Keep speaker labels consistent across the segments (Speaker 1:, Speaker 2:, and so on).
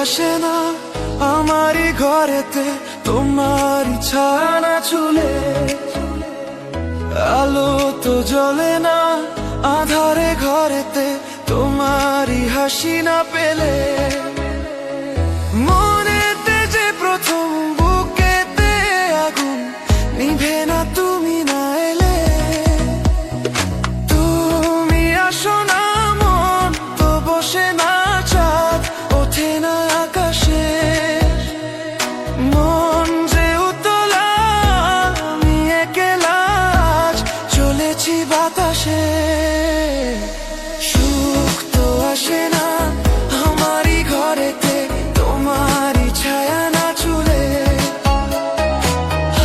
Speaker 1: আসে না আমারই ঘরেতে তোমারই ছায়া চুলে, আলো তো জ্বলে না আধারে ঘরেতে তোমারই হাসি না পেলে। মনেতে যে প্রথম বুকেতে আগুন নিভে না তুমি না এলে। তুমি আসো না মন তো বসে না চাঁদ ওঠে না আকাশে। মন যে উতলা আমি একলা আজ চলেছি বাতাসে। সুখ তো আসে না আমারই ঘরেতে তোমারই ছায়া না চুলে,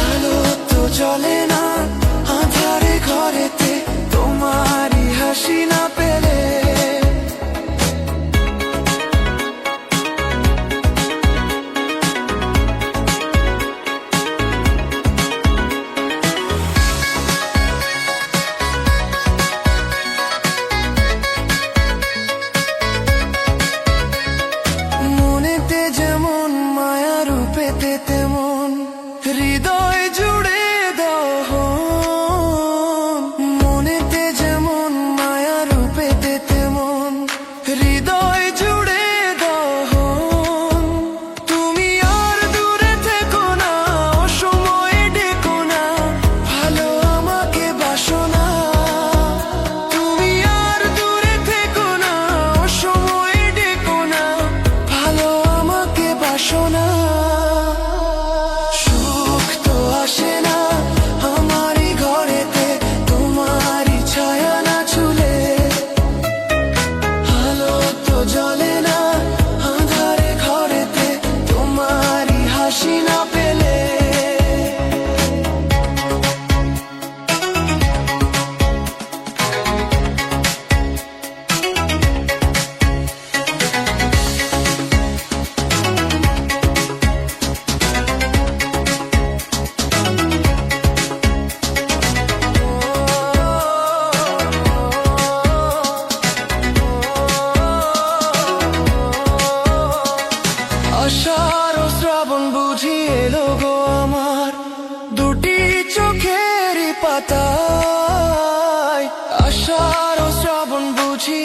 Speaker 1: আলো তো জ্বলে না আঁধারে ঘরেতে তোমারই হাসি না পেলে। মনেতে যেমন মায়া রূপেতে তেমন হৃদয় জুড়ে দহন। মনেতে যেমন মায়া রূপেতে তেমন হৃদয় জুড়ে দহন। তুমি আর দূরে থেকো না অসময়ে ডেকো না ভালো আমাকে বাসো না। তুমি আর দূরে থেকো না অসময়ে ডেকো না ভালো আমাকে বাসো না। সুখ তো আসে না আমারই ঘরেতে তোমারই ছায়া না চুলে, আলো তো জ্বলে না আঁধারে ঘরেতে তোমারই হাসি না পেলে। আষাঢ় ও শ্রাবণ বুঝি এলো গো আমার দুটি চোখের পাতায়। আষাঢ় ও শ্রাবণ বুঝি